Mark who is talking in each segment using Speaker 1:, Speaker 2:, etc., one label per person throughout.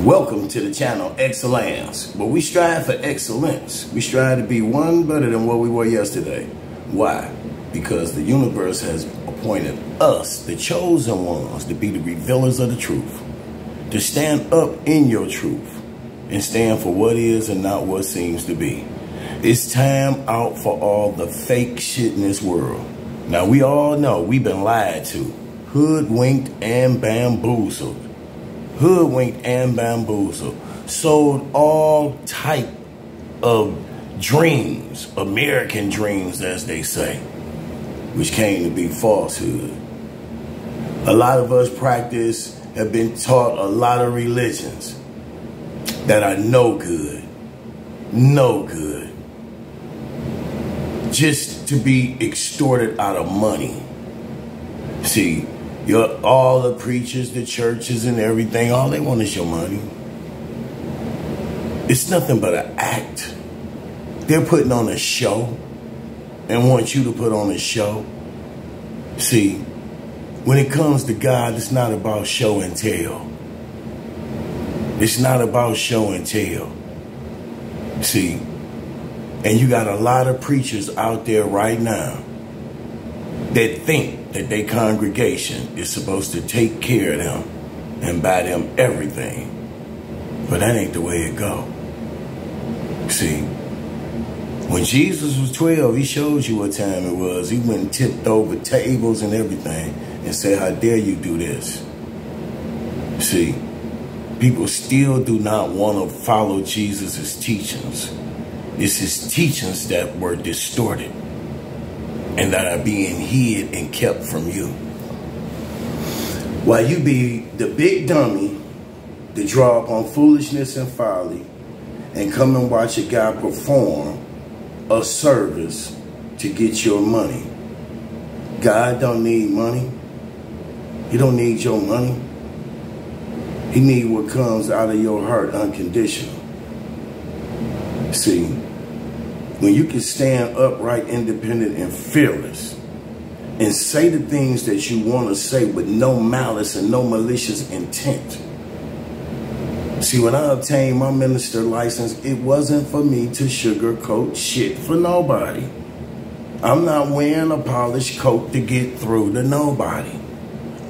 Speaker 1: Welcome to the channel Excellantz, where we strive for excellence. We strive to be one better than what we were yesterday. Why? Because the universe has appointed us, the chosen ones, to be the revealers of the truth, to stand up in your truth and stand for what is and not what seems to be. It's time out for all the fake shit in this world. Now, we all know we've been lied to, hoodwinked and bamboozled. Hoodwinked and bamboozled, sold all type of dreams, American dreams as they say, which came to be falsehood. A lot of us have been taught a lot of religions that are no good, just to be extorted out of money. See, all the preachers, the churches and everything, all they want is your money. It's nothing but an act. They're putting on a show and want you to put on a show. See, when it comes to God, it's not about show and tell. It's not about show and tell. See, and you got a lot of preachers out there right now that think that their congregation is supposed to take care of them and buy them everything. But that ain't the way it go. See, when Jesus was 12, he showed you what time it was. He went and tipped over tables and everything and said, how dare you do this? See, people still do not want to follow Jesus' teachings. It's his teachings that were distorted and that are being hid and kept from you. While you be the big dummy to draw up on foolishness and folly and come and watch a guy perform a service to get your money. God don't need money. He don't need your money. He need what comes out of your heart unconditional. See, when you can stand upright, independent, and fearless and say the things that you want to say with no malice and no malicious intent. See, when I obtained my minister license, it wasn't for me to sugarcoat shit for nobody. I'm not wearing a polished coat to get through to nobody.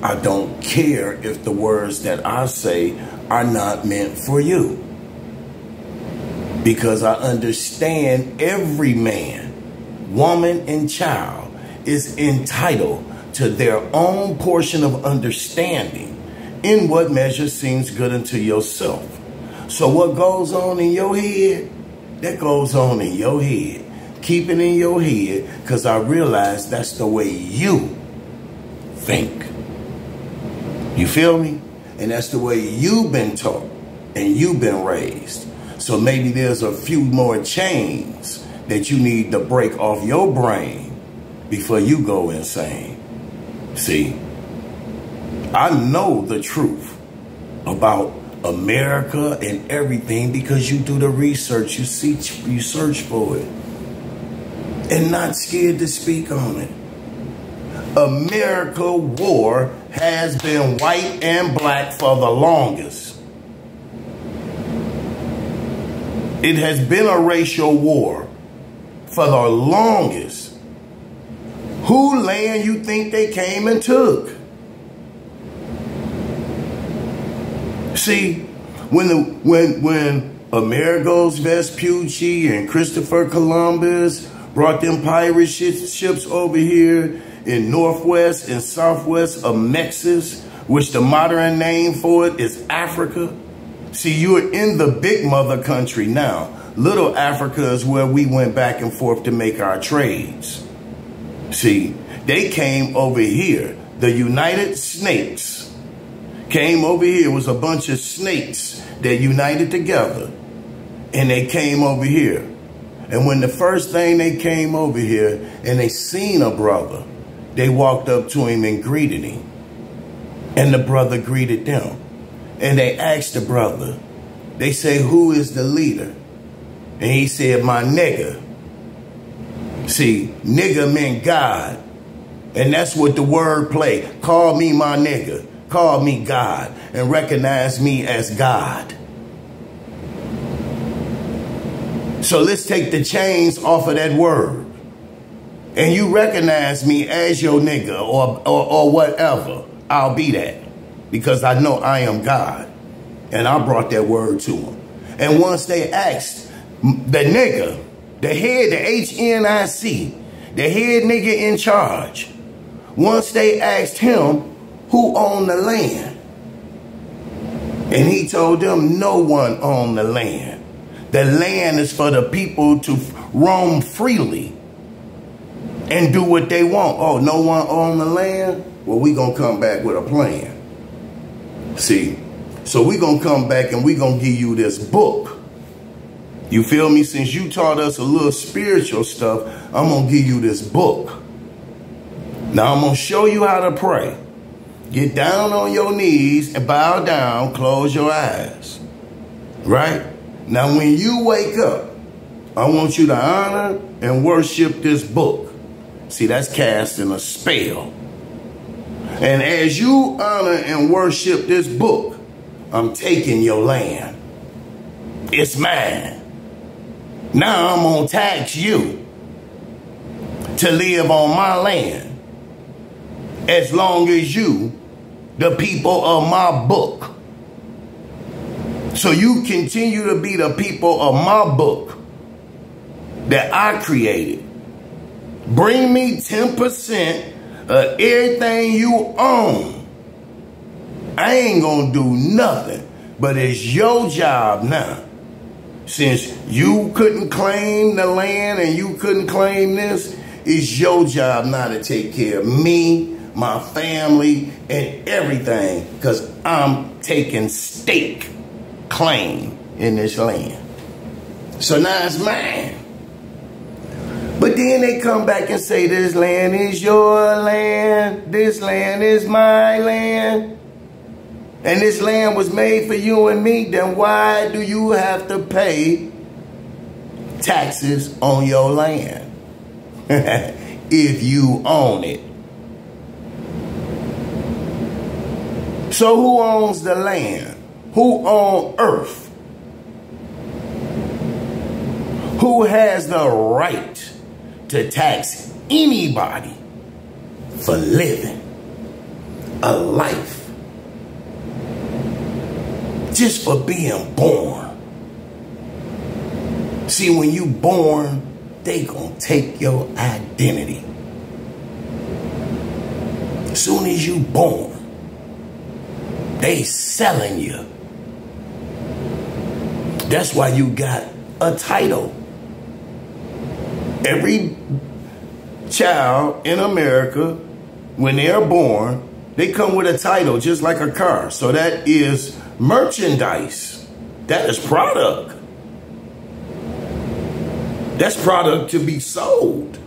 Speaker 1: I don't care if the words that I say are not meant for you. Because I understand every man, woman, and child is entitled to their own portion of understanding in what measure seems good unto yourself. So what goes on in your head, that goes on in your head. Keep it in your head, because I realize that's the way you think. You feel me? And that's the way you've been taught and you've been raised. So maybe there's a few more chains that you need to break off your brain before you go insane. See, I know the truth about America and everything because you do the research, you search for it, and not scared to speak on it. America war has been white and black for the longest. It has been a racial war for the longest. Who land you think they came and took? See, when Amerigo's Vespucci and Christopher Columbus brought them pirate ships over here in northwest and southwest of Mexis, which the modern name for it is Africa. See, you're in the big mother country now. Little Africa is where we went back and forth to make our trades. See, they came over here. The United Snakes came over here. It was a bunch of snakes that united together. And they came over here. And when the first thing they came over here and they seen a brother, they walked up to him and greeted him. And the brother greeted them. And they asked the brother, they say, who is the leader? And he said, my nigga. See, nigga meant God. And that's what the word play. Call me my nigga. Call me God. And recognize me as God. So let's take the chains off of that word. And you recognize me as your nigga or whatever. I'll be that. Because I know I am God. And I brought that word to them. And once they asked the nigga, the head, the HNIC, the head nigga in charge, once they asked him who owned the land, and he told them no one owned the land. The land is for the people to roam freely and do what they want. Oh, no one owned the land? Well, we gonna come back with a plan. See, so we gonna come back and we gonna give you this book. You feel me? Since you taught us a little spiritual stuff, I'm gonna give you this book. Now I'm gonna show you how to pray. Get down on your knees and bow down, close your eyes. Right? Now when you wake up, I want you to honor and worship this book. See, that's casting a spell. And as you honor and worship this book, I'm taking your land. It's mine. Now I'm gonna tax you to live on my land as long as you, the people of my book. So you continue to be the people of my book that I created. Bring me 10% of everything you own. I ain't gonna do nothing, but it's your job now. Since you couldn't claim the land and you couldn't claim this, it's your job now to take care of me, my family, and everything, because I'm taking stake claim in this land. So now it's mine. But then they come back and say, this land is your land, this land is my land, and this land was made for you and me. Then why do you have to pay taxes on your land if you own it? So who owns the land? Who owns earth? Who has the right to tax anybody for living a life? Just for being born. See, when you born, they gonna take your identity. As soon as you born, they selling you. That's why you got a title. Every child in America, when they're born, they come with a title, just like a car. So that is merchandise. That is product. That's product to be sold.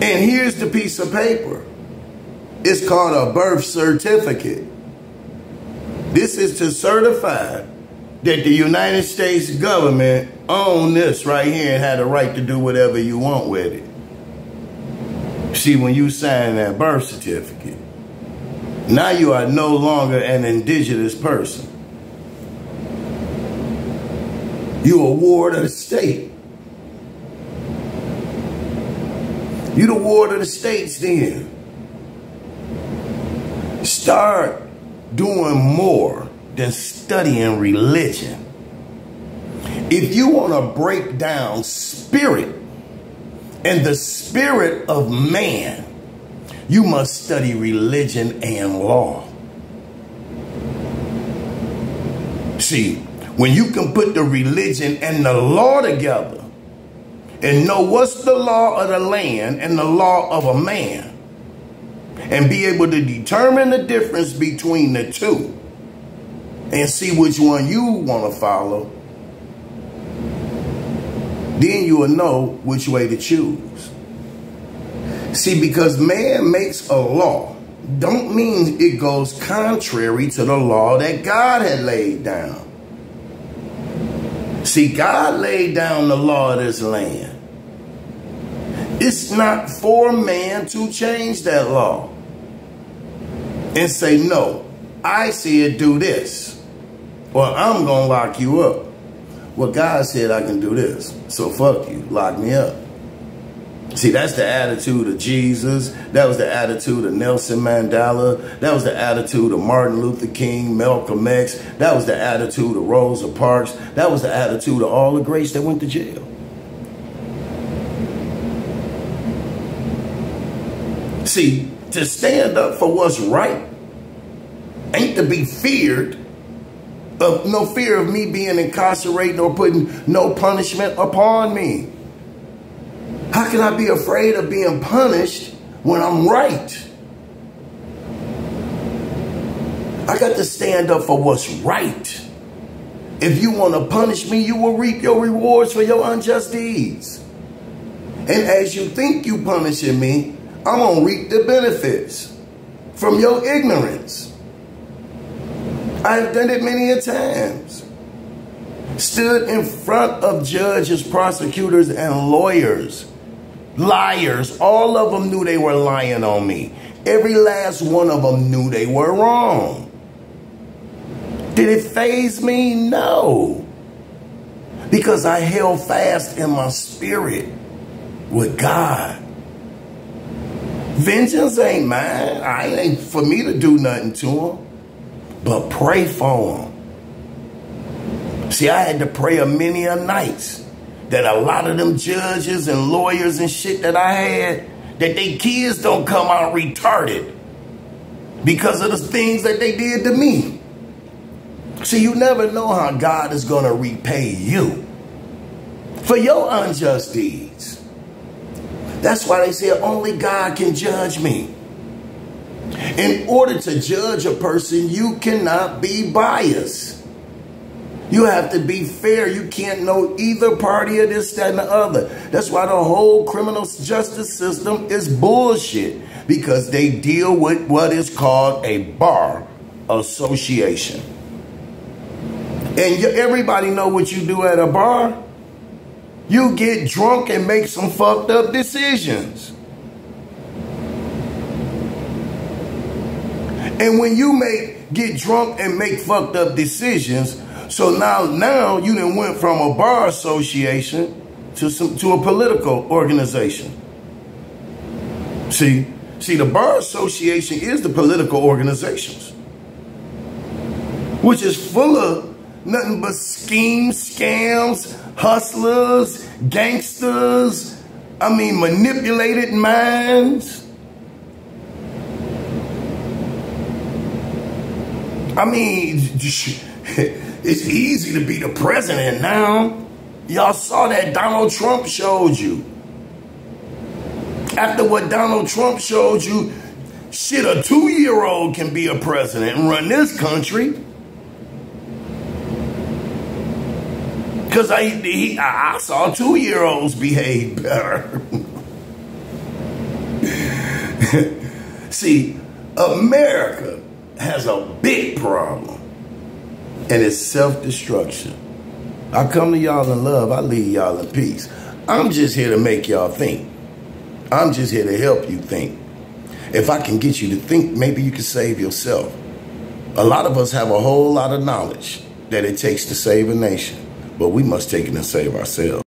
Speaker 1: And here's the piece of paper. It's called a birth certificate. This is to certify that the United States government own this right here and had the right to do whatever you want with it. See, when you sign that birth certificate, now you are no longer an indigenous person. You're a ward of the state. You're the ward of the states then. Start doing more than studying religion. If you want to break down spirit and the spirit of man, you must study religion and law. See, when you can put the religion and the law together and know what's the law of the land and the law of a man, and be able to determine the difference between the two and see which one you want to follow, then you will know which way to choose. See, because man makes a law, don't mean it goes contrary to the law that God had laid down. See, God laid down the law of this land. It's not for man to change that law and say, no, I said do this, or I'm going to lock you up. well, God said I can do this, so fuck you, lock me up. See, that's the attitude of Jesus. That was the attitude of Nelson Mandela. That was the attitude of Martin Luther King, Malcolm X. That was the attitude of Rosa Parks. That was the attitude of all the greats that went to jail. See, to stand up for what's right ain't to be feared. No fear of me being incarcerated or putting no punishment upon me. How can I be afraid of being punished when I'm right? I got to stand up for what's right. If you want to punish me, you will reap your rewards for your unjust deeds. And as you think you punishing me, I'm going to reap the benefits from your ignorance. I've done it many a times. Stood in front of judges, prosecutors, and lawyers. Liars. All of them knew they were lying on me. Every last one of them knew they were wrong. Did it faze me? No. Because I held fast in my spirit with God. Vengeance ain't mine. I ain't for me to do nothing to them. But pray for them. See, I had to pray a many a nights that a lot of them judges and lawyers and shit that I had, that they kids don't come out retarded because of the things that they did to me. See, you never know how God is going to repay you for your unjust deeds. That's why they say only God can judge me. In order to judge a person, you cannot be biased. You have to be fair. You can't know either party of this, that, and the other. That's why the whole criminal justice system is bullshit. Because they deal with what is called a bar association. And everybody know what you do at a bar. You get drunk and make some fucked up decisions. And when you get drunk and make fucked up decisions, so now you done went from a bar association to a political organization. See, the bar association is the political organizations, which is full of nothing but schemes, scams, hustlers, gangsters. I mean, manipulated minds. I mean, it's easy to be the president now. Y'all saw that Donald Trump showed you. After what Donald Trump showed you, shit, a 2-year-old can be a president and run this country. Because I saw 2-year-olds behave better. See, America has a big problem, and it's self-destruction. I come to y'all in love. I leave y'all in peace. I'm just here to make y'all think. I'm just here to help you think. If I can get you to think, maybe you can save yourself. A lot of us have a whole lot of knowledge that it takes to save a nation, but we must take it and save ourselves.